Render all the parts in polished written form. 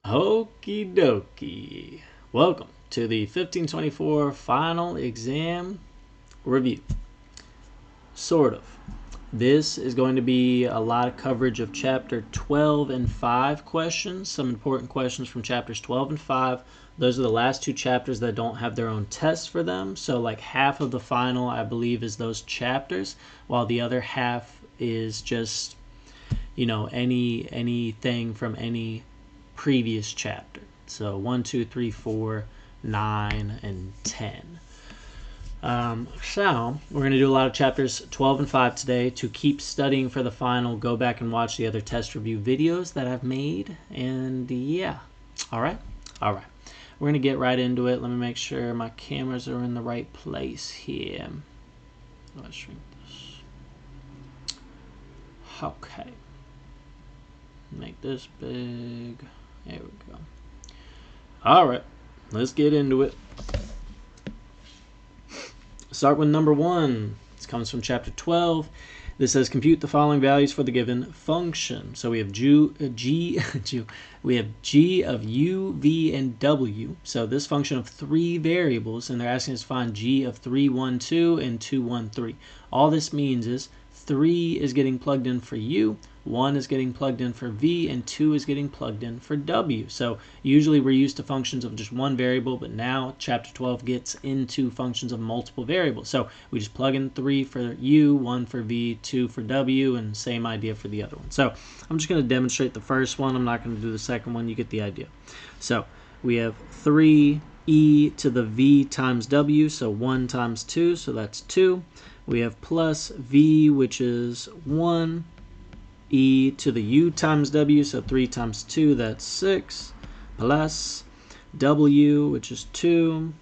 Okie dokie. Welcome to the 1524 final exam review. Sort of. This is going to be a lot of coverage of chapter 12 and 5 questions, some important questions from chapters 12 and 5. Those are the last two chapters that don't have their own tests for them. So like half of the final, I believe, is those chapters, while the other half is just, anything from any previous chapter. So 1, 2, 3, 4, 9, and 10. So we're going to do a lot of chapters 12 and 5 today. To keep studying for the final, go back and watch the other test review videos that I've made. And yeah, all right. We're going to get right into it. Let me make sure my cameras are in the right place here. Let's shrink this. Okay. Make this big. There we go. All right, let's get into it. Start with number 1. This comes from chapter 12. This says compute the following values for the given function. So we have we have g of u, v, and w. So this function of 3 variables, and they're asking us to find g of 3, 1, 2 and 2, 1, 3. All this means is 3 is getting plugged in for u, 1 is getting plugged in for v, and 2 is getting plugged in for w. So usually we're used to functions of just one variable, but now chapter 12 gets into functions of multiple variables. So we just plug in 3 for u, 1 for v, 2 for w, and same idea for the other one. So I'm just going to demonstrate the first one. I'm not going to do the second one. You get the idea. So we have 3e to the v times w, so 1 times 2, so that's 2. We have plus v, which is 1, e to the u times w, so 3 times 2, that's 6, plus w, which is 2,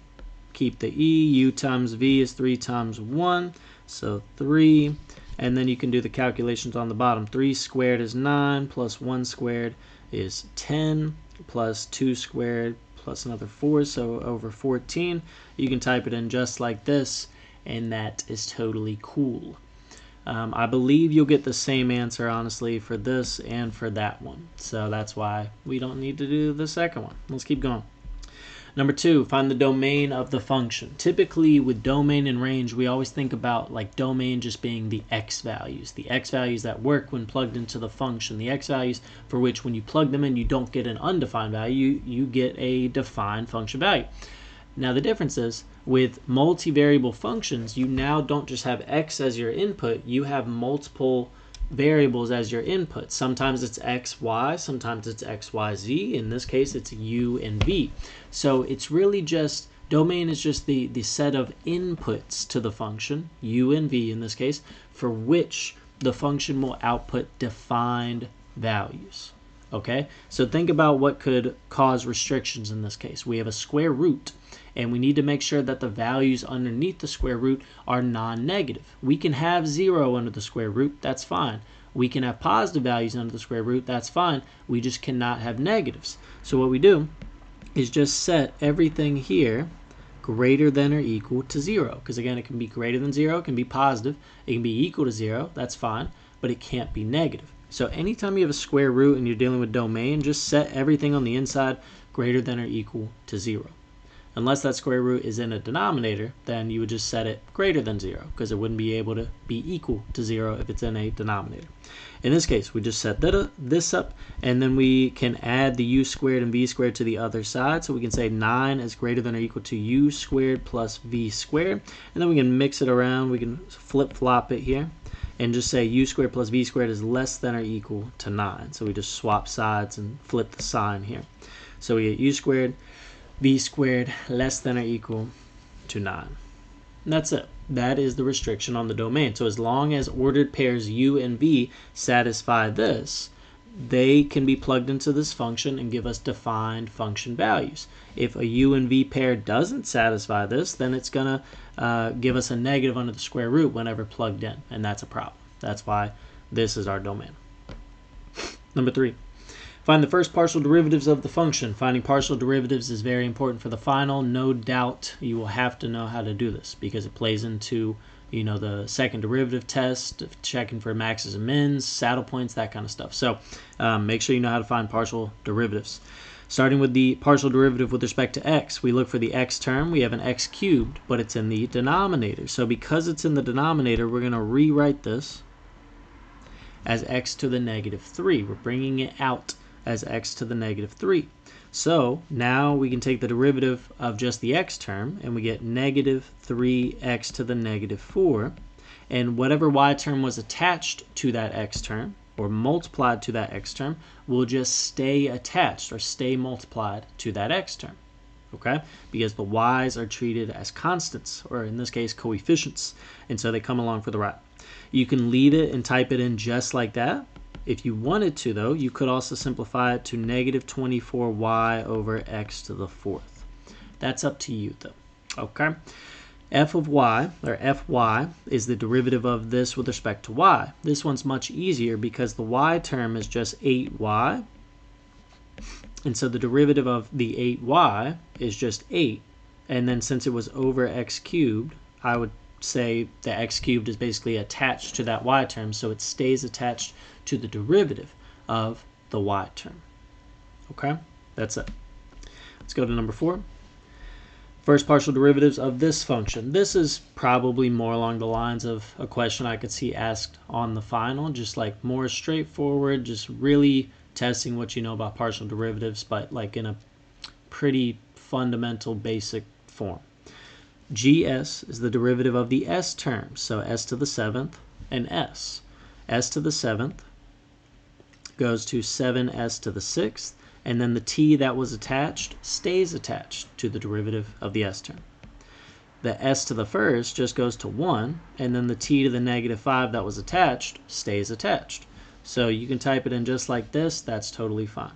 keep the e, u times v is 3 times 1, so 3, and then you can do the calculations on the bottom. 3 squared is 9, plus 1 squared is 10, plus 2 squared plus another 4, so over 14. You can type it in just like this, and that is totally cool. I believe you'll get the same answer, honestly, for this and for that one. So that's why we don't need to do the second one. Let's keep going. Number 2, find the domain of the function. Typically with domain and range, we always think about like domain just being the x values. The x values that work when plugged into the function. The x values for which when you plug them in, you don't get an undefined value, you get a defined function value. Now the difference is with multivariable functions, you now don't just have x as your input, you have multiple variables as your input. Sometimes it's x, y, sometimes it's x, y, z. In this case, it's u and v. So it's really just, domain is just the set of inputs to the function, u and v in this case, for which the function will output defined values. Okay, so think about what could cause restrictions in this case. We have a square root, and we need to make sure that the values underneath the square root are non-negative. We can have 0 under the square root, that's fine. We can have positive values under the square root, that's fine. We just cannot have negatives. So what we do is just set everything here greater than or equal to 0. Because again, it can be greater than 0, it can be positive, it can be equal to 0, that's fine, but it can't be negative. So anytime you have a square root and you're dealing with domain, just set everything on the inside greater than or equal to 0. Unless that square root is in a denominator, then you would just set it greater than 0 because it wouldn't be able to be equal to 0 if it's in a denominator. In this case, we just set this up, and then we can add the u squared and v squared to the other side. So we can say 9 is greater than or equal to u squared plus v squared, and then we can mix it around. We can flip-flop it here and just say u squared plus v squared is less than or equal to 9. So we just swap sides and flip the sign here. So we get u squared, v squared less than or equal to 9. And that's it. That is the restriction on the domain. So as long as ordered pairs u and v satisfy this, they can be plugged into this function and give us defined function values. If a u and v pair doesn't satisfy this, then it's going to give us a negative under the square root whenever plugged in, and that's a problem. That's why this is our domain. Number 3. Find the first partial derivatives of the function. Finding partial derivatives is very important for the final. No doubt you will have to know how to do this because it plays into the second derivative test, checking for maxes and mins, saddle points, that kind of stuff. So make sure you know how to find partial derivatives. Starting with the partial derivative with respect to x, we look for the x term. We have an x cubed, but it's in the denominator. So because it's in the denominator, we're going to rewrite this as x to the negative 3. We're bringing it out as x to the negative 3. So now we can take the derivative of just the x term, and we get negative 3x to the negative 4. And whatever y term was attached to that x term, or multiplied to that x term, will just stay attached or stay multiplied to that x term. Okay? Because the y's are treated as constants, or in this case, coefficients, and so they come along for the ride. You can leave it and type it in just like that. If you wanted to, though, you could also simplify it to negative 24y over x to the 4th. That's up to you, though. Okay? F of y, or fy, is the derivative of this with respect to y. This one's much easier because the y term is just 8y. And so the derivative of the 8y is just 8. And then since it was over x cubed, I would say the x cubed is basically attached to that y term, so it stays attached to the derivative of the y term. Okay? That's it. Let's go to number 4. First partial derivatives of this function. This is probably more along the lines of a question I could see asked on the final, just like more straightforward, just really testing what you know about partial derivatives, but like in a pretty fundamental basic form. GS is the derivative of the s terms, so s to the 7th and s. S to the 7th goes to 7s to the 6th, and then the t that was attached stays attached to the derivative of the s term. The s to the 1st just goes to 1, and then the t to the negative 5 that was attached stays attached. So you can type it in just like this. That's totally fine.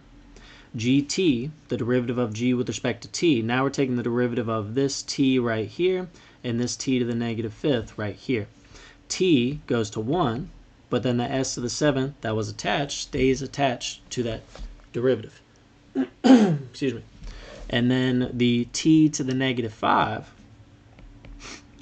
gt, the derivative of g with respect to t. Now we're taking the derivative of this t right here and this t to the negative 5th right here. T goes to 1, but then the s to the 7th that was attached stays attached to that derivative. Excuse me. And then the t to the negative 5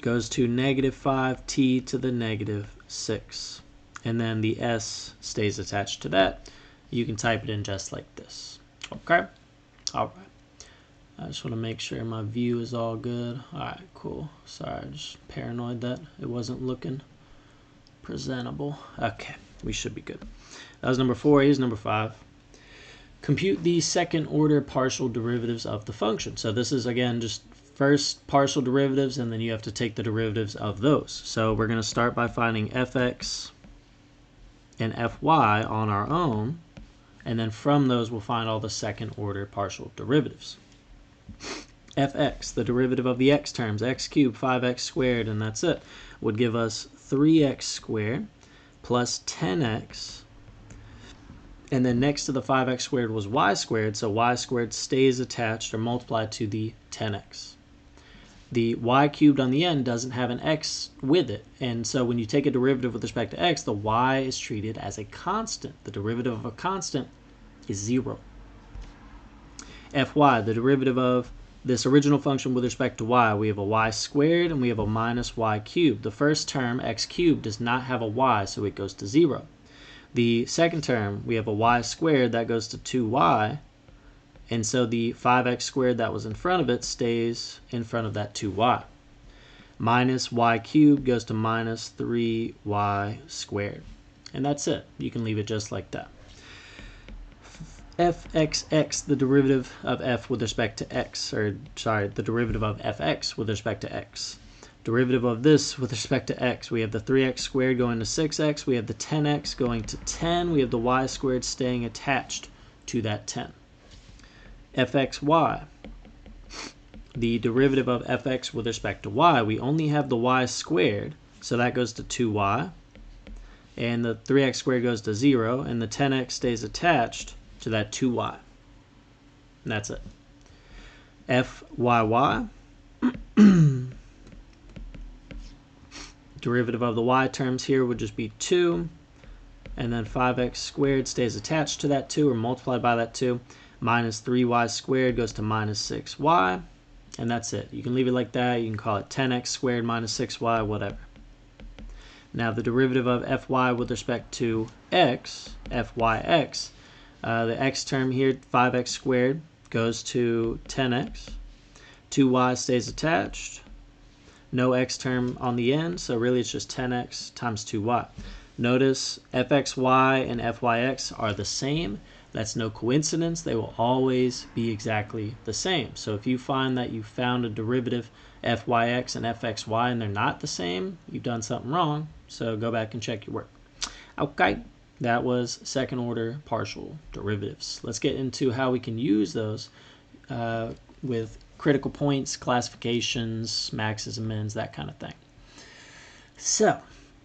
goes to negative 5t to the negative 6. And then the s stays attached to that. You can type it in just like this. Okay? All right. I just want to make sure my view is all good. All right, cool. Sorry, I'm just paranoid that it wasn't looking presentable. Okay, we should be good. That was number 4. Here's number 5. Compute the second order partial derivatives of the function. So this is, again, just first partial derivatives, and then you have to take the derivatives of those. So we're going to start by finding fx and fy on our own, and then from those we'll find all the second order partial derivatives. Fx, the derivative of the x terms, x cubed, 5x squared, and that's it, would give us 3x squared plus 10x, and then next to the 5x squared was y squared, so y squared stays attached or multiplied to the 10x. The y cubed on the end doesn't have an x with it, and so when you take a derivative with respect to x, the y is treated as a constant. The derivative of a constant is 0. Fy, the derivative of this original function with respect to y, we have a y squared and we have a minus y cubed. The first term, x cubed, does not have a y, so it goes to 0. The second term, we have a y squared, that goes to 2y, and so the 5x squared that was in front of it stays in front of that 2y. Minus y cubed goes to minus 3y squared. And that's it. You can leave it just like that. Fxx, the derivative of f with respect to x, or sorry, the derivative of fx with respect to x. Derivative of this with respect to x, we have the 3x squared going to 6x, we have the 10x going to 10, we have the y squared staying attached to that 10. Fxy, the derivative of fx with respect to y, we only have the y squared, so that goes to 2y, and the 3x squared goes to 0, and the 10x stays attached to that 2y. And that's it. Fyy, derivative of the y terms here would just be 2, and then 5x squared stays attached to that 2, or multiplied by that 2, minus 3y squared goes to minus 6y, and that's it. You can leave it like that. You can call it 10x squared minus 6y, whatever. Now the derivative of fy with respect to x, fyx, the x term here, 5x squared, goes to 10x. 2y stays attached. No x term on the end, so really it's just 10x times 2y. Notice fxy and fyx are the same. That's no coincidence. They will always be exactly the same. So if you find that you found a derivative fyx and fxy and they're not the same, you've done something wrong. So go back and check your work. Okay, that was second order partial derivatives. Let's get into how we can use those with critical points, classifications, maxes and mins, that kind of thing. So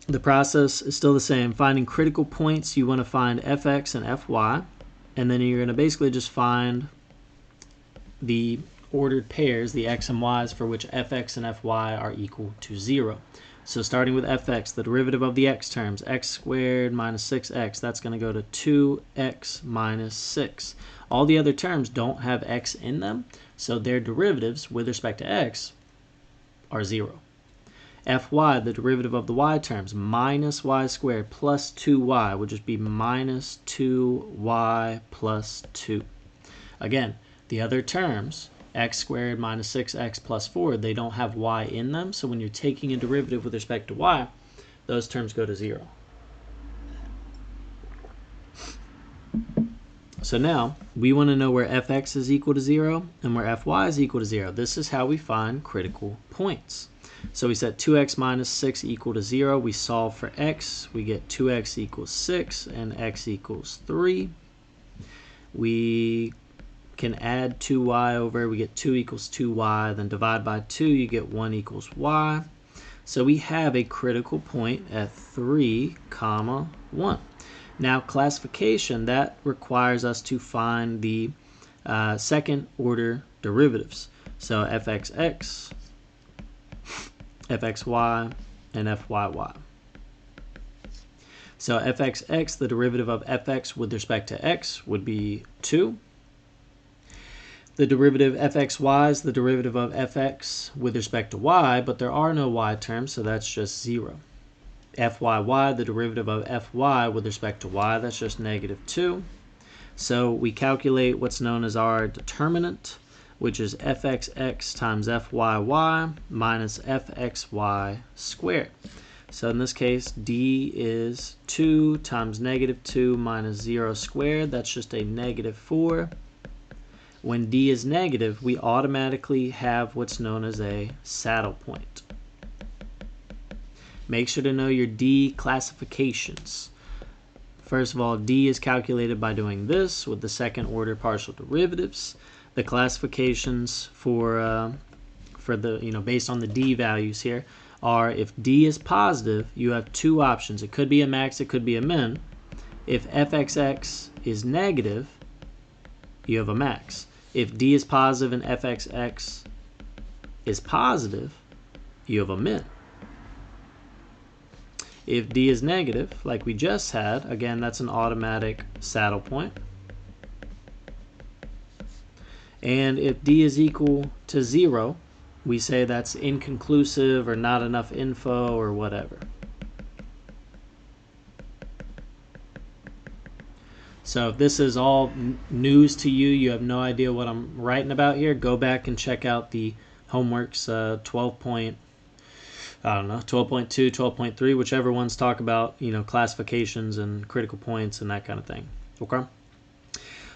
the process is still the same. Finding critical points, you want to find fx and fy, and then you're going to basically just find the ordered pairs, the x and y's, for which fx and fy are equal to 0. So starting with fx, the derivative of the x terms, x squared minus 6x, that's going to go to 2x minus 6. All the other terms don't have x in them, so their derivatives with respect to x are 0. Fy, the derivative of the y terms, minus y squared plus 2y would just be minus 2y plus 2. Again, the other terms, x squared minus 6x plus 4, they don't have y in them, so when you're taking a derivative with respect to y, those terms go to 0. So now we want to know where fx is equal to 0 and where fy is equal to 0. This is how we find critical points. So we set 2x minus 6 equal to 0. We solve for x. We get 2x equals 6 and x equals 3. We can add 2y over. We get 2 equals 2y. Then divide by 2, you get 1 equals y. So we have a critical point at 3, 1. Now classification, that requires us to find the second order derivatives. So fxx, fxy, and fyy. So fxx, the derivative of fx with respect to x would be 2. The derivative fxy is the derivative of fx with respect to y, but there are no y terms, so that's just 0. Fyy, the derivative of fy with respect to y, that's just negative 2. So we calculate what's known as our determinant, which is fxx times fyy minus fxy squared. So in this case, d is 2 times negative 2 minus 0 squared. That's just a negative 4. When d is negative, we automatically have what's known as a saddle point. Make sure to know your d classifications. First of all, d is calculated by doing this with the second order partial derivatives. The classifications for the, based on the d values here are, if d is positive, you have two options. It could be a max, it could be a min. If fxx is negative, you have a max. If d is positive and fxx is positive, you have a min. If d is negative, like we just had, again, that's an automatic saddle point. And if d is equal to 0, we say that's inconclusive or not enough info or whatever. So if this is all news to you, you have no idea what I'm writing about here, go back and check out the homeworks 12.2, 12.3, whichever ones talk about, classifications and critical points and that kind of thing. Okay?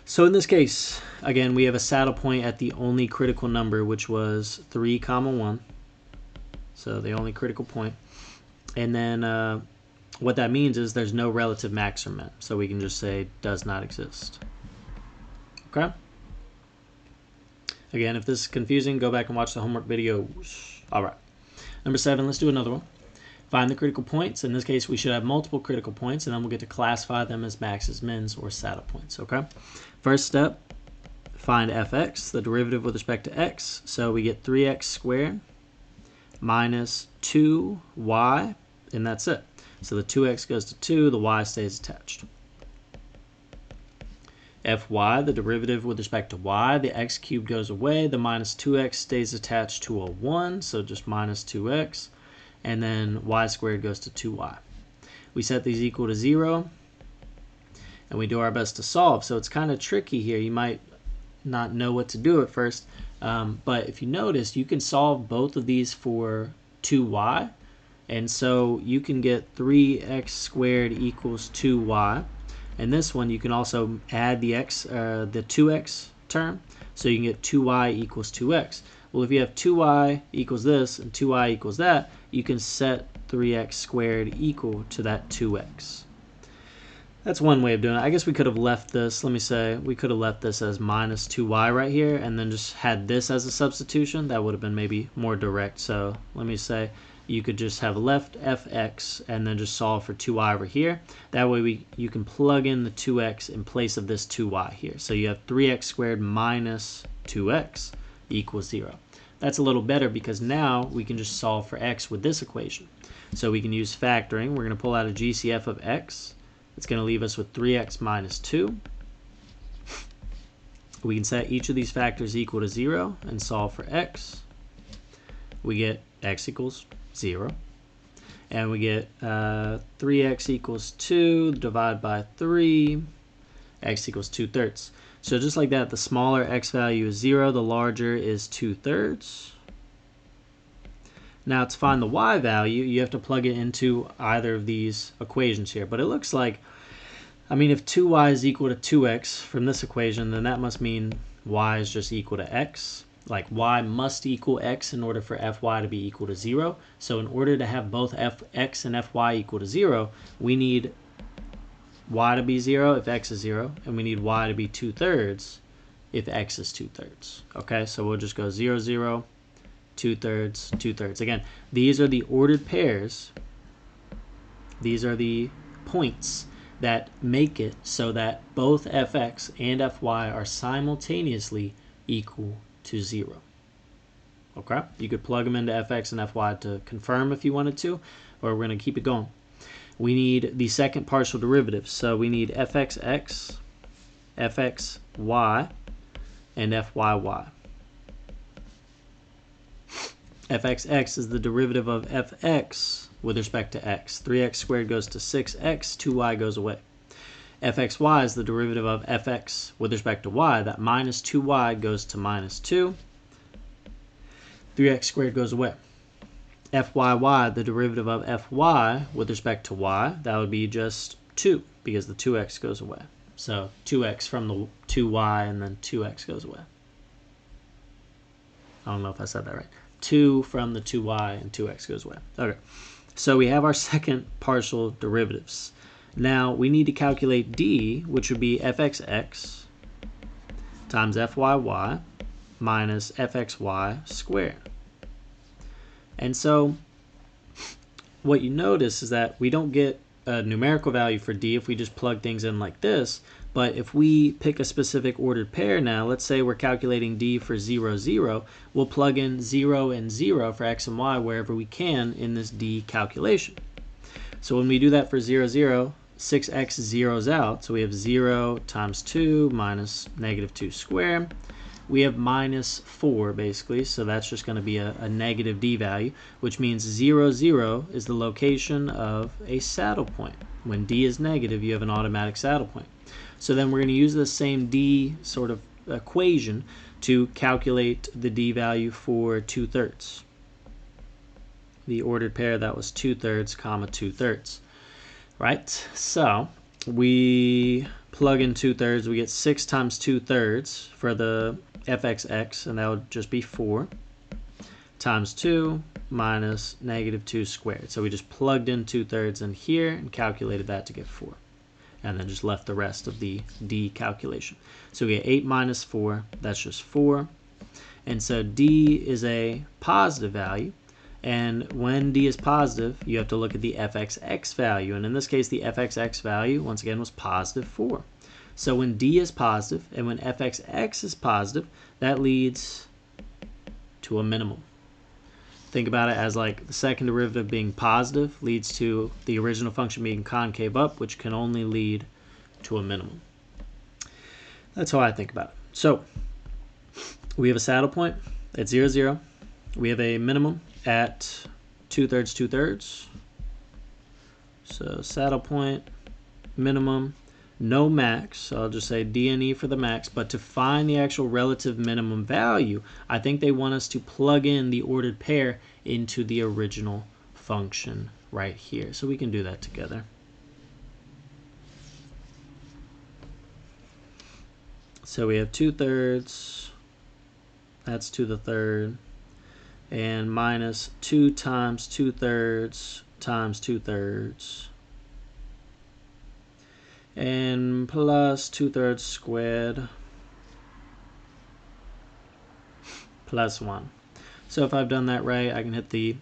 So in this case, again, we have a saddle point at the only critical number, which was 3, 1. So the only critical point. And then what that means is there's no relative max or min. So we can just say does not exist. Okay? Again, if this is confusing, go back and watch the homework videos. All right. Number 7, let's do another one. Find the critical points. In this case, we should have multiple critical points, and then we'll get to classify them as maxes, mins, or saddle points. Okay? First step, find fx, the derivative with respect to x. So we get 3x squared minus 2y, and that's it. So the 2x goes to 2, the y stays attached. Fy, the derivative with respect to y, the x cubed goes away, the minus 2x stays attached to a 1, so just minus 2x, and then y squared goes to 2y. We set these equal to 0, and we do our best to solve. So it's kind of tricky here. You might not know what to do at first. But if you notice, you can solve both of these for 2y. And so you can get 3x squared equals 2y. And this one, you can also add the 2x term. So you can get 2y equals 2x. Well, if you have 2y equals this and 2y equals that, you can set 3x squared equal to that 2x. That's one way of doing it. I guess we could have left this, we could have left this as minus 2y right here and then just had this as a substitution. That would have been maybe more direct. So let me say you could just have left fx and then just solve for 2y over here. That way you can plug in the 2x in place of this 2y here. So you have 3x squared minus 2x equals 0. That's a little better because now we can just solve for x with this equation. So we can use factoring. We're going to pull out a GCF of x. It's going to leave us with 3x minus 2. We can set each of these factors equal to 0 and solve for x. We get x equals 0. And we get 3x equals 2 divided by 3. X equals 2/3. So just like that, the smaller x value is 0, the larger is 2/3. Now to find the y value, you have to plug it into either of these equations here. But it looks like, if 2y is equal to 2x from this equation, then that must mean y is just equal to x. Like y must equal x in order for fy to be equal to 0. So in order to have both fx and fy equal to 0, we need y to be 0 if x is 0, and we need y to be 2/3 if x is 2/3. Okay, so we'll just go 0, 0, 2/3, 2/3. Again, these are the ordered pairs. These are the points that make it so that both fx and fy are simultaneously equal to 0. Okay, you could plug them into fx and fy to confirm if you wanted to, or we're going to keep it going. We need the second partial derivative, so we need fxx, fxy, and fyy. fxx is the derivative of fx with respect to x. 3x squared goes to 6x, 2y goes away. fxy is the derivative of fx with respect to y. That minus 2y goes to minus 2. 3x squared goes away. fyy, the derivative of fy with respect to y, that would be just 2 because the 2x goes away. So 2x from the 2y and then 2x goes away. I don't know if I said that right. 2 from the 2y and 2x goes away. Okay, so we have our second partial derivatives. Now we need to calculate d, which would be fxx times fyy minus fxy squared. And so what you notice is that we don't get a numerical value for d if we just plug things in like this. But if we pick a specific ordered pair now, let's say we're calculating d for 0, 0, we'll plug in 0 and 0 for x and y wherever we can in this d calculation. So when we do that for 0, 0, 6x zeroes out. So we have 0 times 2 minus negative 2 squared. We have minus 4 basically, so that's just going to be a negative d value, which means 0, 0 is the location of a saddle point. When d is negative, you have an automatic saddle point. So then we're going to use the same d sort of equation to calculate the d value for 2/3. The ordered pair, that was 2/3 comma 2/3. Right, so we plug in 2/3, we get 6 times 2/3 for the fxx, and that would just be 4 times 2 minus negative 2 squared. So we just plugged in 2/3 in here and calculated that to get 4, and then just left the rest of the d calculation. So we get 8 minus 4, that's just 4, and so d is a positive value. And when d is positive, you have to look at the fxx value. And in this case, the fxx value, once again, was positive 4. So when d is positive and when fxx is positive, that leads to a minimum. Think about it as like the second derivative being positive leads to the original function being concave up, which can only lead to a minimum. That's how I think about it. So we have a saddle point at 0, 0. We have a minimum at 2/3, 2/3. So saddle point, minimum. no max, so I'll just say D and E for the max, but to find the actual relative minimum value, I think they want us to plug in the ordered pair into the original function right here. So we can do that together. So we have 2/3, that's 2 to the third, and minus 2 times 2/3 times 2/3, and plus 2/3 squared plus 1. So if I've done that right, I can hit the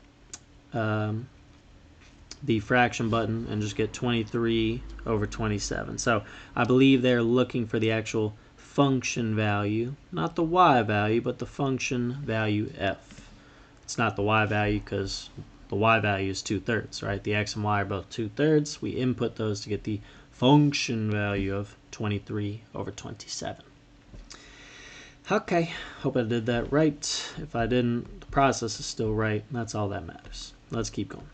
fraction button and just get 23/27. So I believe they're looking for the actual function value, not the y value, but the function value f. It's not the y value because the y value is 2/3, right? The x and y are both 2/3. We input those to get the function value of 23/27. Okay, hope I did that right. If I didn't, the process is still right. That's all that matters. Let's keep going.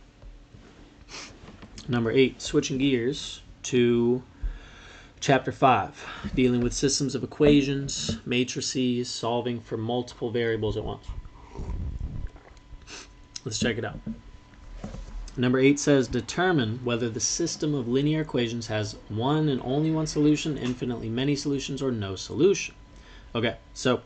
Number 8, switching gears to Chapter 5, dealing with systems of equations, matrices, solving for multiple variables at once. Let's check it out. Number 8 says, determine whether the system of linear equations has one and only one solution, infinitely many solutions, or no solution. Okay, so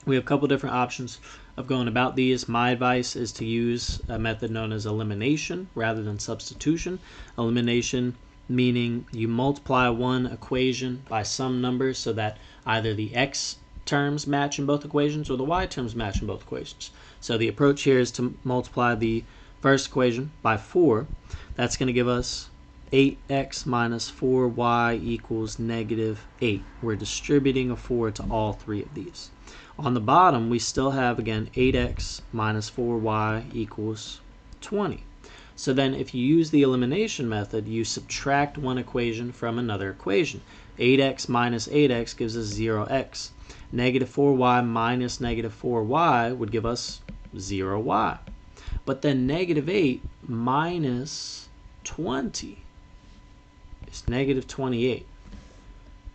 we have a couple different options of going about these. My advice is to use a method known as elimination rather than substitution. Elimination meaning you multiply one equation by some number so that either the x terms match in both equations or the y terms match in both equations. So the approach here is to multiply the first equation by 4. That's going to give us 8x minus 4y equals -8. We're distributing a 4 to all three of these. On the bottom, we still have, again, 8x minus 4y equals 20. So then if you use the elimination method, you subtract one equation from another equation. 8x minus 8x gives us 0x. -4y minus -4y would give us 0y. But then -8 minus 20 is -28.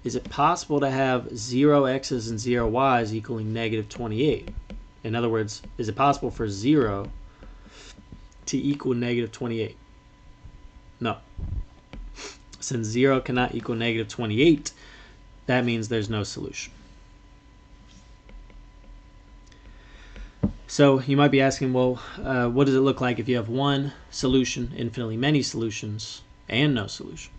Is it possible to have 0x's and 0y's equaling -28? In other words, is it possible for 0 to equal -28? No. Since 0 cannot equal -28, that means there's no solution. So you might be asking, well, what does it look like if you have one solution, infinitely many solutions, and no solution?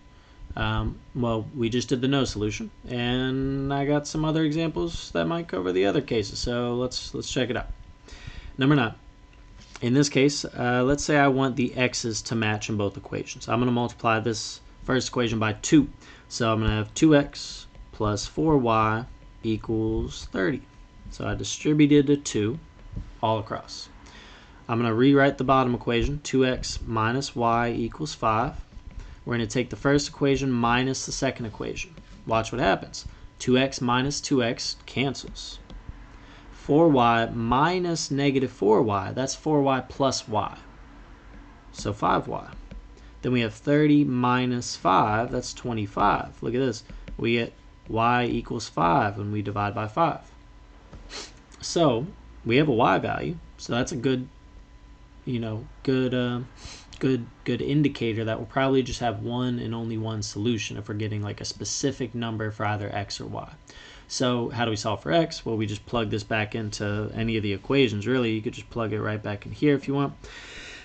Well, we just did the no solution, and I got some other examples that might cover the other cases. So let's check it out. Number 9. In this case, let's say I want the x's to match in both equations. I'm going to multiply this first equation by 2. So I'm going to have 2x plus 4y equals 30. So I distributed a 2 all across. I'm going to rewrite the bottom equation. 2x minus y equals 5. We're going to take the first equation minus the second equation. Watch what happens. 2x minus 2x cancels. 4y minus -4y, that's 4y plus y. So 5y. Then we have 30 minus 5, that's 25. Look at this. We get y equals 5 when we divide by 5. So we have a y value. So that's a good, good indicator that we'll probably just have one and only one solution if we're getting like a specific number for either x or y. So how do we solve for x? Well, we just plug this back into any of the equations. Really, you could just plug it right back in here if you want.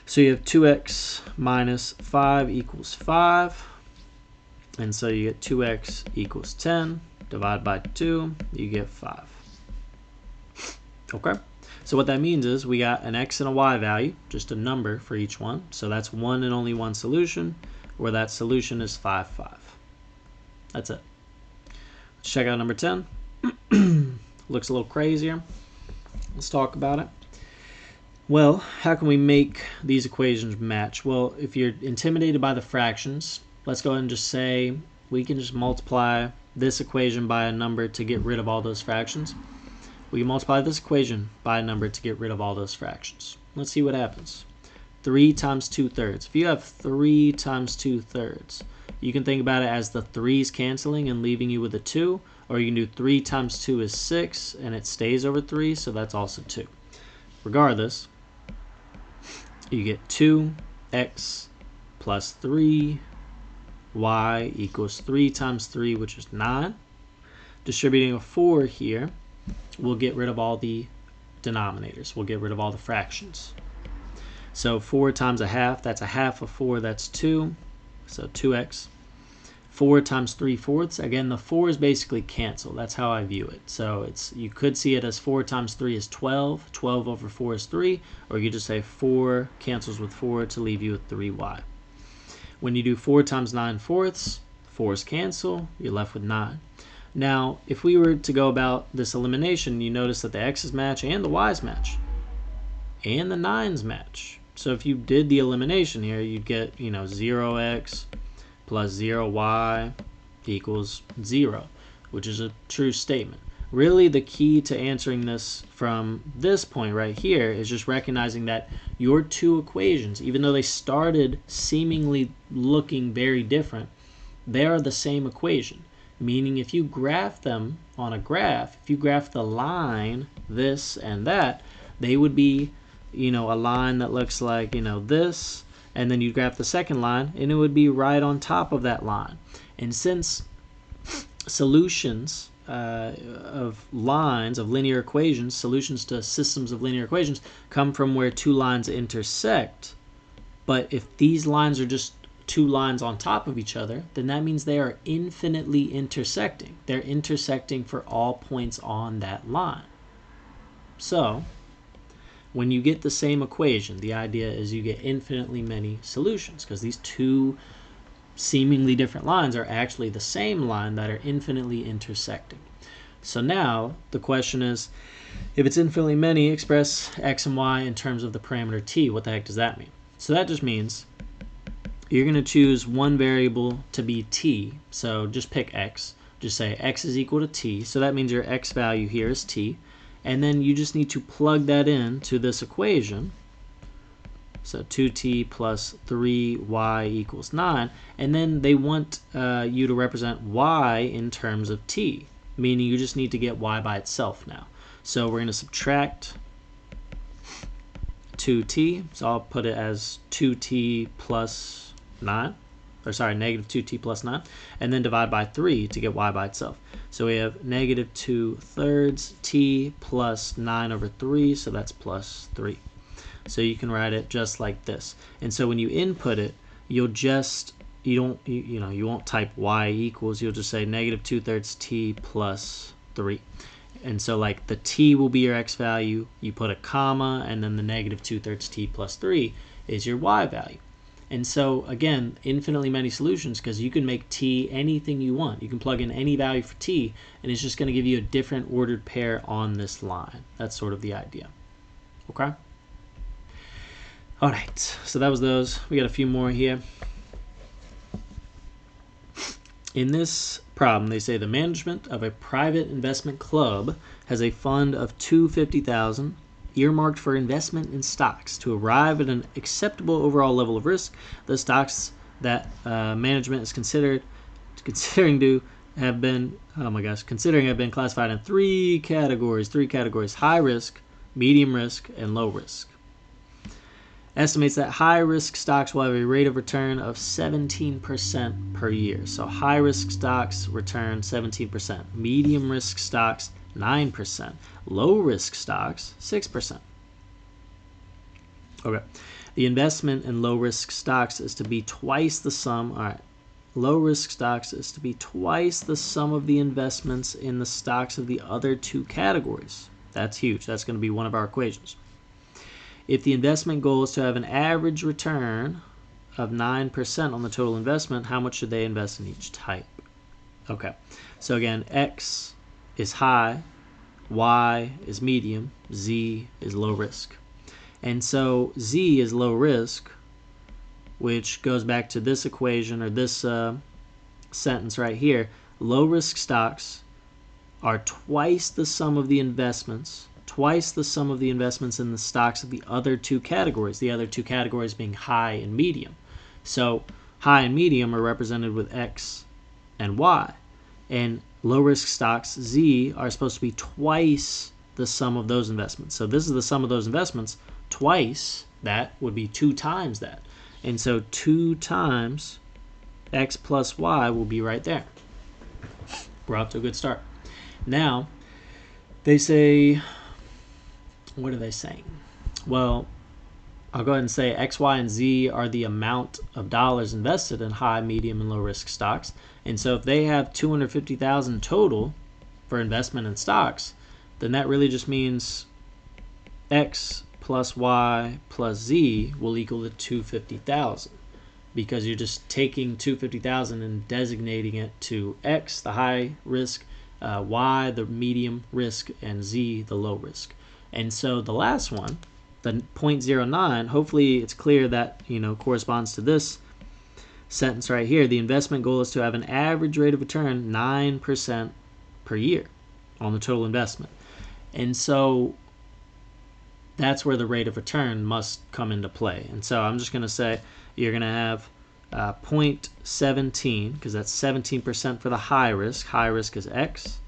So you have 2x minus 5 equals 5. And so you get 2x equals 10. Divide by 2, you get 5. Okay? So what that means is we got an x and a y value, just a number for each one. So that's one and only one solution, where that solution is 5, 5. That's it. Let's check out number 10. Looks a little crazier. Let's talk about it. Well, how can we make these equations match? Well, if you're intimidated by the fractions, let's go ahead and just say we can just multiply this equation by a number to get rid of all those fractions. We can multiply this equation by a number to get rid of all those fractions. Let's see what happens. 3 times 2/3. If you have 3 times 2/3, you can think about it as the 3's canceling and leaving you with a 2, or you can do 3 times 2 is 6 and it stays over 3, so that's also 2. Regardless, you get 2x plus 3y equals 3 times 3, which is 9. Distributing a 4 here, we'll get rid of all the denominators. We'll get rid of all the fractions. So 4 times a half, that's a half of 4, that's 2. So 2x. 4 times 3/4, again, the 4's basically cancel. That's how I view it. So you could see it as 4 times 3 is 12. 12 over 4 is 3. Or you just say 4 cancels with 4 to leave you with 3y. When you do 4 times 9/4, 4's cancel. You're left with 9. Now, if we were to go about this elimination, you notice that the x's match and the y's match. And the 9's match. So if you did the elimination here, you'd get, 0x plus 0y equals 0, which is a true statement. Really, the key to answering this from this point right here is just recognizing that your two equations, even though they started seemingly looking very different, they are the same equation. Meaning if you graph them on a graph, if you graph the line, this and that, they would be, a line that looks like, this, and then you graph the second line, and it would be right on top of that line. And since solutions of lines, of linear equations, solutions to systems of linear equations, come from where two lines intersect, but if these lines are just two lines on top of each other, then that means they are infinitely intersecting. They're intersecting for all points on that line. So when you get the same equation, the idea is you get infinitely many solutions, because these two seemingly different lines are actually the same line that are infinitely intersecting. So now the question is, if it's infinitely many, express x and y in terms of the parameter t. What the heck does that mean? So that just means you're going to choose one variable to be t. So just pick x. Just say x is equal to t. So that means your x value here is t. And then you just need to plug that in to this equation. So 2t plus 3y equals 9. And then they want you to represent y in terms of t, meaning you just need to get y by itself now. So we're going to subtract 2t. So I'll put it as 2t plus 9. Or sorry, negative 2t plus 9, and then divide by 3 to get y by itself. So we have negative 2/3 t plus 9 over 3, so that's plus 3. So you can write it just like this. And so when you input it, you'll just, you won't type y equals, you'll just say negative 2/3 t plus 3. And so like the t will be your x value, you put a comma, and then the negative 2/3 t plus 3 is your y value. And so, again, infinitely many solutions, because you can make t anything you want. You can plug in any value for t, and it's just going to give you a different ordered pair on this line. That's sort of the idea. Okay? All right, so that was those. We got a few more here. In this problem, they say the management of a private investment club has a fund of $250,000 earmarked for investment in stocks. To arrive at an acceptable overall level of risk, the stocks that management is considering have been classified in three categories: high risk, medium risk, and low risk. Estimates that high risk stocks will have a rate of return of 17% per year. So high risk stocks return 17%, medium risk stocks 9%, low risk stocks 6%. Okay, the investment in low risk stocks is to be twice the sum. All right, low risk stocks is to be twice the sum of the investments in the stocks of the other two categories. That's huge. That's going to be one of our equations. If the investment goal is to have an average return of 9% on the total investment, how much should they invest in each type? Okay, so again, X is high, Y is medium, Z is low risk. And so Z is low risk, which goes back to this equation, or this sentence right here. Low risk stocks are twice the sum of the investments in the stocks of the other two categories, being high and medium. So high and medium are represented with X and Y. And low risk stocks, Z, are supposed to be twice the sum of those investments. So this is the sum of those investments. Twice that would be 2 times that. And so 2 times X plus Y will be right there. We're off to a good start. Now, they say, what are they saying? Well, I'll go ahead and say X, Y, and Z are the amount of dollars invested in high, medium, and low risk stocks. And so if they have $250,000 total for investment in stocks, then that really just means X plus Y plus Z will equal to $250,000, because you're just taking $250,000 and designating it to X, the high risk, Y, the medium risk, and Z, the low risk. And so the last one, the 0.09, hopefully it's clear that, corresponds to this sentence right here. The investment goal is to have an average rate of return 9% per year on the total investment. And so that's where the rate of return must come into play. And so I'm just going to say you're going to have 0.17, because that's 17% for the high risk. High risk is X,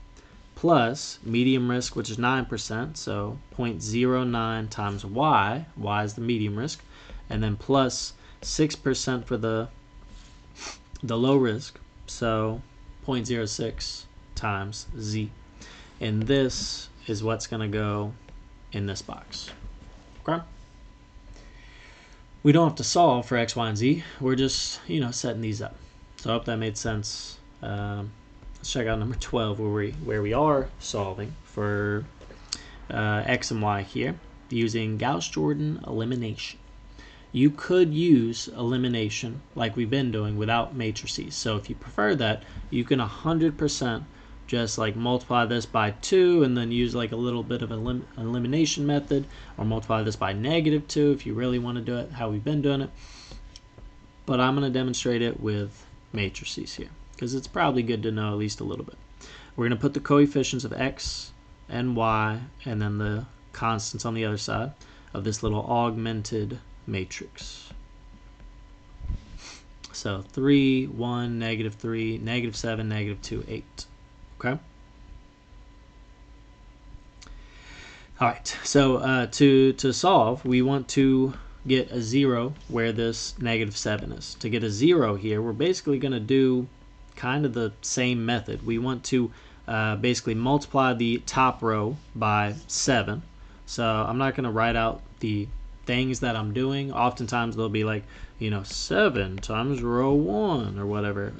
plus medium risk, which is 9%, so 0.09 times Y. Y is the medium risk. And then plus 6% for the low risk, so 0.06 times Z. And this is what's going to go in this box. Okay? We don't have to solve for X, Y, and Z. We're just, setting these up. So I hope that made sense. Let's check out number 12, where we are solving for X and Y here using Gauss-Jordan elimination. You could use elimination like we've been doing without matrices. So if you prefer that, you can 100% just like multiply this by 2 and then use like a little bit of an elimination method, or multiply this by -2 if you really want to do it how we've been doing it. But I'm going to demonstrate it with matrices here, because it's probably good to know at least a little bit. We're going to put the coefficients of X and Y and then the constants on the other side of this little augmented matrix. So 3, 1, -3, -7, -2, 8. Okay? All right, so to solve, we want to get a 0 where this -7 is. To get a 0 here, we're basically going to do kind of the same method. We want to basically multiply the top row by 7. So I'm not going to write out the things that I'm doing. Oftentimes they'll be like, 7 times row 1 or whatever.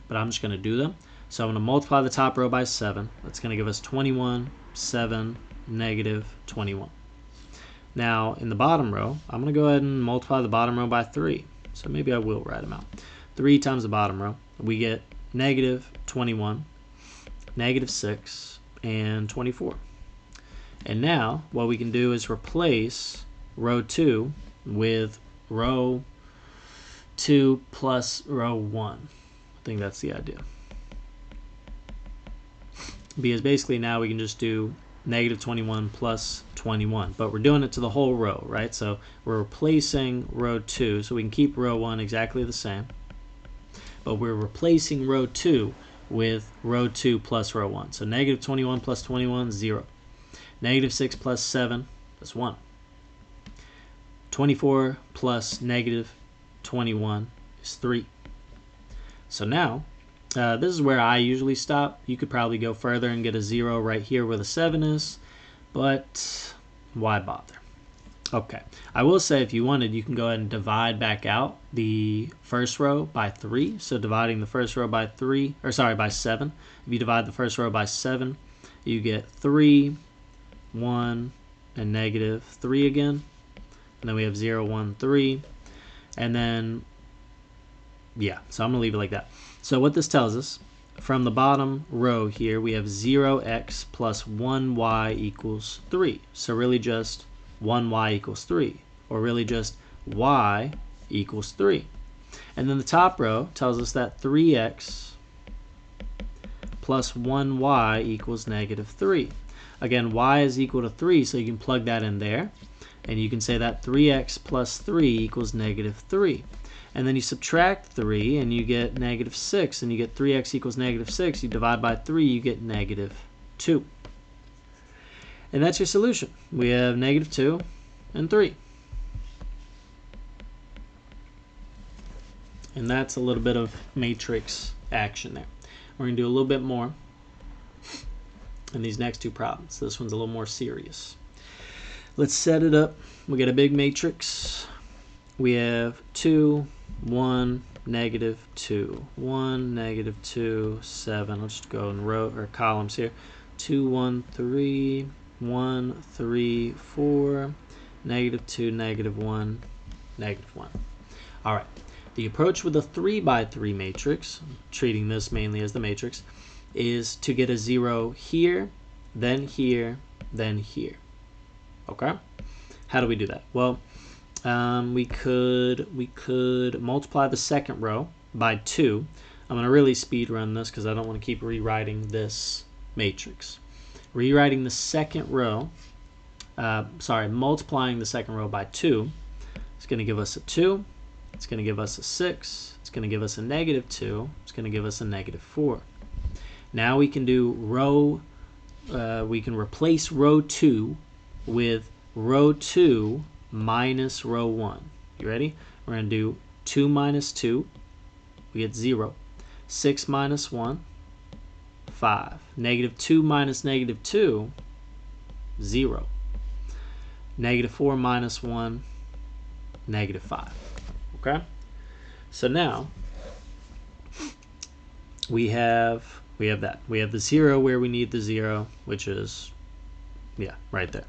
But I'm just going to do them. So I'm going to multiply the top row by 7. That's going to give us 21, 7, -21. Now in the bottom row, I'm going to go ahead and multiply the bottom row by 3. So maybe I will write them out. 3 times the bottom row, we get -21, -6, and 24. And now what we can do is replace row 2 with row 2 plus row 1. I think that's the idea. Because basically now we can just do -21 plus 21, but we're doing it to the whole row, right? So we're replacing row 2, so we can keep row 1 exactly the same, but we're replacing row 2 with row 2 plus row 1. So -21 plus 21, 0. -6 plus 7, that's 1. 24 plus -21 is 3. So now, this is where I usually stop. You could probably go further and get a 0 right here where the 7 is, but why bother? Okay, I will say if you wanted, you can go ahead and divide back out the first row by 3. So dividing the first row by 7. If you divide the first row by 7, you get 3, 1, and -3 again. And then we have 0, 1, 3. And then, yeah, so I'm going to leave it like that. So what this tells us, from the bottom row here, we have 0x plus 1y equals 3. So really just 1y equals 3, or really just y equals 3. And then the top row tells us that 3x plus 1y equals -3. Again, y is equal to 3, so you can plug that in there. And you can say that 3x plus 3 equals negative 3. And then you subtract 3, and you get negative 6. And you get 3x equals negative 6. You divide by 3, you get negative 2. And that's your solution. We have negative 2 and 3. And that's a little bit of matrix action there. We're going to do a little bit more in these next two problems. This one's a little more serious. Let's set it up. We got a big matrix. We have 2, 1, negative 2, 1, negative 2, 7. Let's just go in row or columns here. 2, 1, 3, 1, 3, 4, negative 2, negative 1, negative 1. All right. The approach with a 3 by 3 matrix, treating this mainly as the matrix, is to get a 0 here, then here, then here. Okay? How do we do that? Well, we could multiply the second row by 2. I'm going to really speed run this because I don't want to keep rewriting this matrix. Rewriting the second row, multiplying the second row by 2 is going to give us a 2. It's going to give us a 6. It's going to give us a negative 2. It's going to give us a negative 4. Now we can do we can replace row 2 with row 2 minus row 1. You ready? We're going to do 2 minus 2. We get 0. 6 minus 1, 5. Negative 2 minus negative 2, 0. Negative 4 minus 1, negative 5. Okay? So now we have that. We have the 0 where we need the 0, which is, yeah, right there.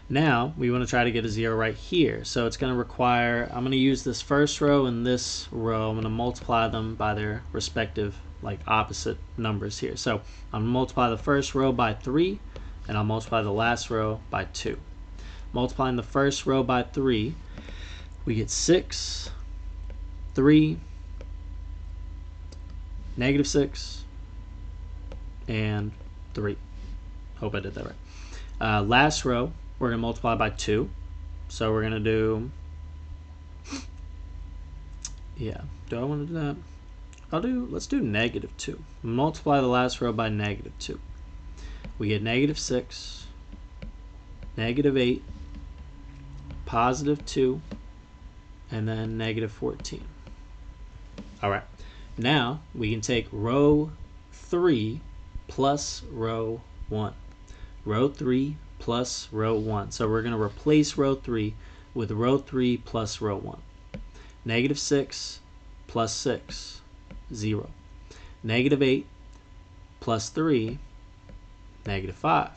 Now we want to try to get a 0 right here. So it's going to require, I'm going to use this first row and this row. I'm going to multiply them by their respective, like, opposite numbers here. So I'm going to multiply the first row by 3, and I'll multiply the last row by 2. Multiplying the first row by 3, we get 6, 3, negative 6, and 3. Hope I did that right. Last row, we're going to multiply by 2. So we're going to do, yeah, do I want to do that? Let's do negative 2. Multiply the last row by negative 2. We get negative 6, negative 8, positive 2, and then negative 14. All right. Now we can take row 3 plus row 1. Row 3 plus row 1. So we're going to replace row 3 with row 3 plus row 1. Negative 6 plus 6, 0. Negative 8 plus 3, negative 5.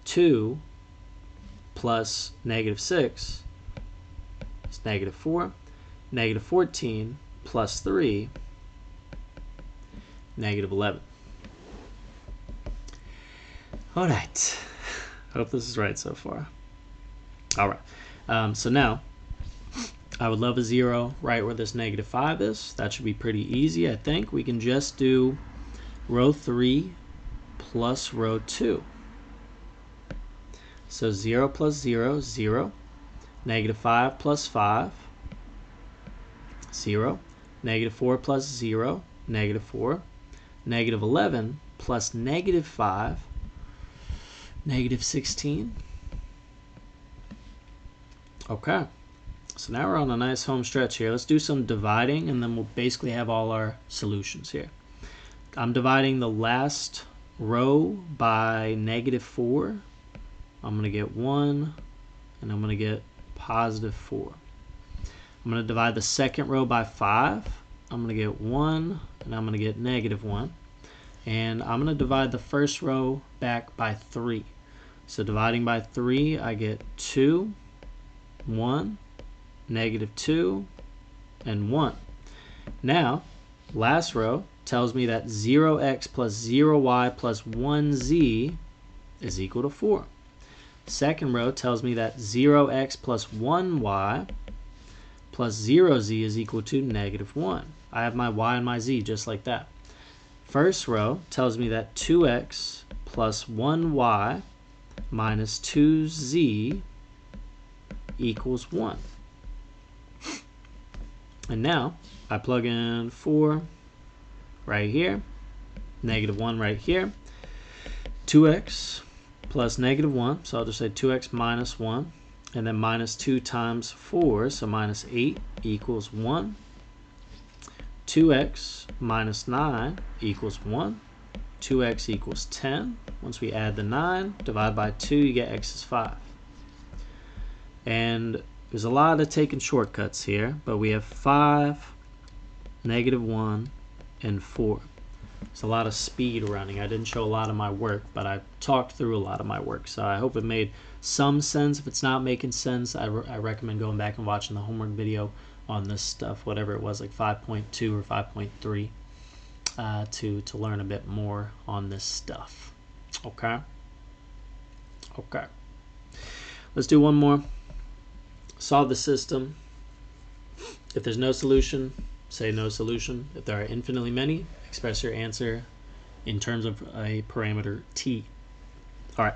2 plus negative 6 is negative 4. Negative 14 plus 3, negative 11. All right. Hope this is right so far. All right. So now, I would love a 0 right where this negative 5 is. That should be pretty easy, I think. We can just do row 3 plus row 2. So 0 plus 0, 0. Negative 5 plus 5, 0. Negative 4 plus 0, negative 4. Negative 11 plus negative 5, negative 16. Okay. So now we're on a nice home stretch here. Let's do some dividing, and then we'll basically have all our solutions here. I'm dividing the last row by negative 4. I'm going to get 1, and I'm going to get positive 4. I'm going to divide the second row by 5. I'm going to get 1, and I'm going to get negative 1. And I'm going to divide the first row back by 3. So dividing by 3, I get 2, 1, negative 2, and 1. Now, last row tells me that 0x plus 0y plus 1z is equal to 4. Second row tells me that 0x plus 1y plus 0z is equal to negative 1. I have my y and my z just like that. First row tells me that 2x plus 1y minus 2z equals 1. And now I plug in 4 right here, negative 1 right here, 2x plus negative 1, so I'll just say 2x minus 1, and then minus 2 times 4, so minus 8 equals 1. 2x minus 9 equals 1. 2x equals 10. Once we add the 9, divide by 2, you get x is 5. And there's a lot of taking shortcuts here, but we have 5, negative 1, and 4. There's a lot of speed running. I didn't show a lot of my work, but I talked through a lot of my work, so I hope it made some sense. If it's not making sense, I recommend going back and watching the homework video on this stuff, whatever it was, like 5.2 or 5.3, to learn a bit more on this stuff. Okay? Okay. Let's do one more. Solve the system. If there's no solution, say no solution. If there are infinitely many, express your answer in terms of a parameter t. All right.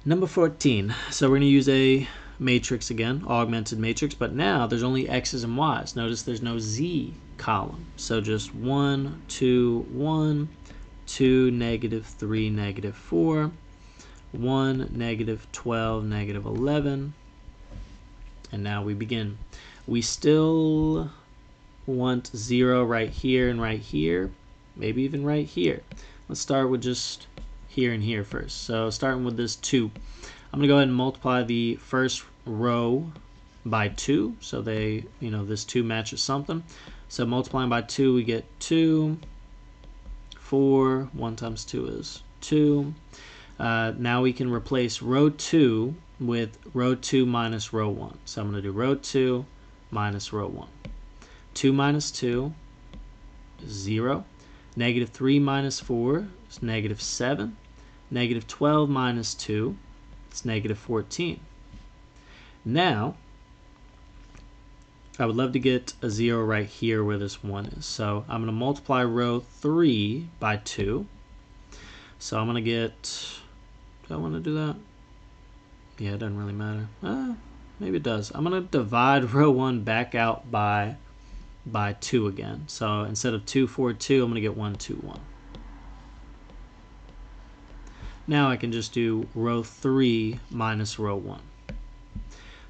Number 14. So we're going to use a matrix again, augmented matrix, but now there's only x's and y's. Notice there's no z column. So just 1, 2, 1, 2, negative 3, negative 4, 1, negative 12, negative 11. And now we begin. We still want 0 right here and right here, maybe even right here. Let's start with just here and here first. So starting with this 2, I'm going to go ahead and multiply the first row by 2. So they, this 2 matches something. So multiplying by 2, we get 2, 4, 1 times 2 is 2. Now we can replace row 2 with row 2 minus row 1. So I'm going to do row 2 minus row 1. 2 minus 2 is 0. Negative 3 minus 4 is negative 7. Negative 12 minus 2 is negative 14. Now, I would love to get a 0 right here where this 1 is. So I'm going to multiply row 3 by 2. So I'm going to get, do I want to do that? Yeah, it doesn't really matter. Maybe it does. I'm going to divide row 1 back out by 2 again. So instead of 2, 4, 2, I'm going to get 1, 2, 1. Now I can just do row 3 minus row 1.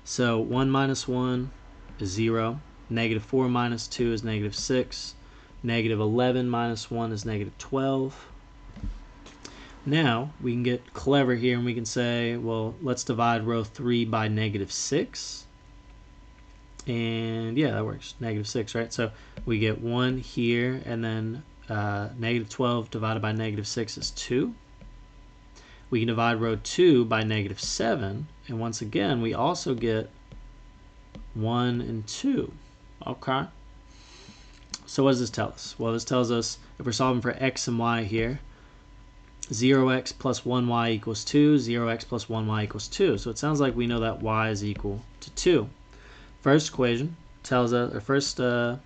So 1 minus 1 is 0. Negative 4 minus 2 is negative 6. Negative 11 minus 1 is negative 12. Now we can get clever here and we can say, well, let's divide row 3 by negative 6. And yeah, that works. Negative 6, right? So we get 1 here, and then negative 12 divided by negative 6 is 2. We can divide row 2 by negative 7, and once again, we also get 1 and 2. Okay? So what does this tell us? Well, this tells us if we're solving for x and y here, 0x plus 1y equals 2, 0x plus 1y equals 2. So it sounds like we know that y is equal to 2. First equation tells us, or first row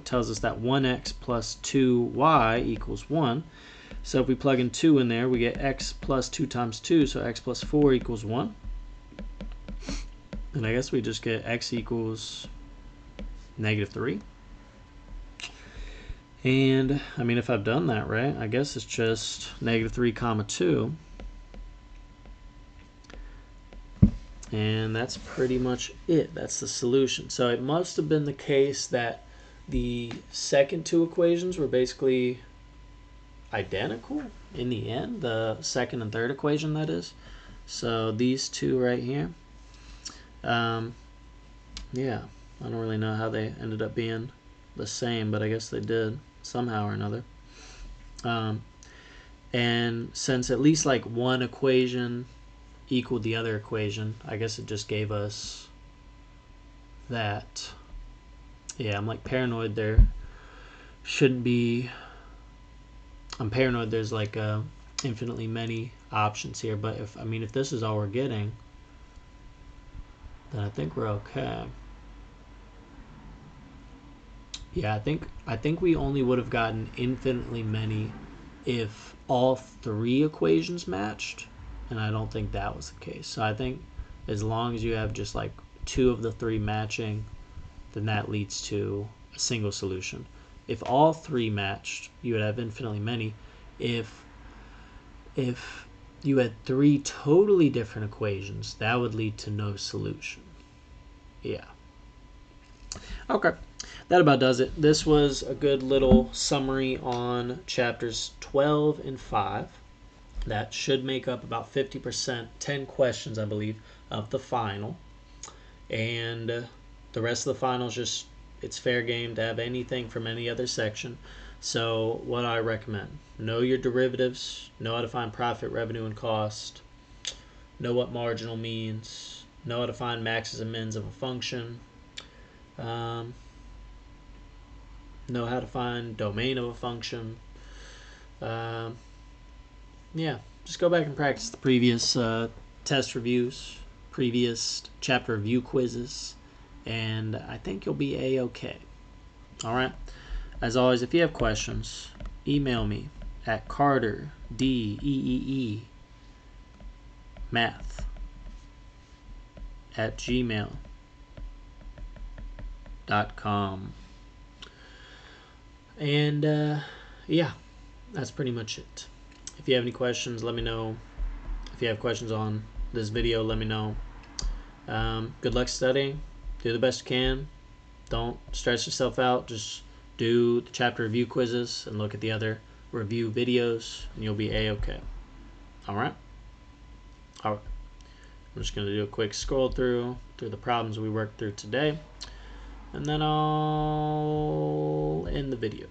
tells us that 1x plus 2y equals 1. So if we plug in 2 in there, we get x plus 2 times 2, so x plus 4 equals 1. And I guess we just get x equals negative 3. And, I mean, if I've done that right, I guess it's just negative 3 comma 2. And that's pretty much it. That's the solution. So it must have been the case that the second two equations were basically identical in the end, the second and third equation, that is. So these two right here. Yeah, I don't really know how they ended up being the same, but I guess they did somehow or another. And since at least like one equation equaled the other equation, I guess it just gave us that. Yeah, I'm like paranoid there shouldn't be. I'm paranoid there's like infinitely many options here, but if this is all we're getting, then I think we're okay. Yeah, I think we only would have gotten infinitely many if all three equations matched, and I don't think that was the case. So I think as long as you have just like two of the three matching, then that leads to a single solution. If all three matched, you would have infinitely many. If you had three totally different equations, that would lead to no solution. Yeah. Okay. That about does it. This was a good little summary on chapters 12 and 5. That should make up about 50%, 10 questions, I believe, of the final. And the rest of the final is just, it's fair game to have anything from any other section. So what I recommend, know your derivatives, know how to find profit, revenue, and cost, know what marginal means, know how to find maxes and mins of a function, know how to find domain of a function. Yeah, just go back and practice the previous test reviews, previous chapter review quizzes, and I think you'll be A-okay. All right. As always, if you have questions, email me at Carter, D-E-E-E, math at gmail.com. And yeah, that's pretty much it. If you have any questions, let me know. If you have questions on this video, let me know. Good luck studying. Do the best you can. Don't stress yourself out. Just do the chapter review quizzes and look at the other review videos, and you'll be A-okay. All right? All right. I'm just going to do a quick scroll through the problems we worked through today, and then I'll end the video.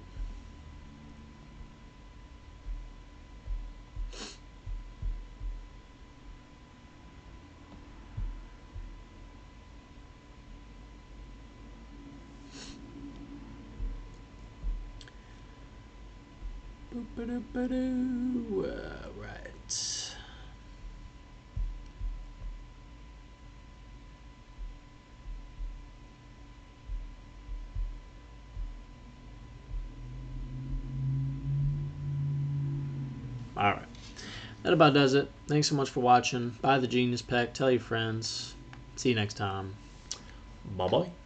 Right. All right. That about does it. Thanks so much for watching. Buy the Genius Pack. Tell your friends. See you next time. Bye-bye.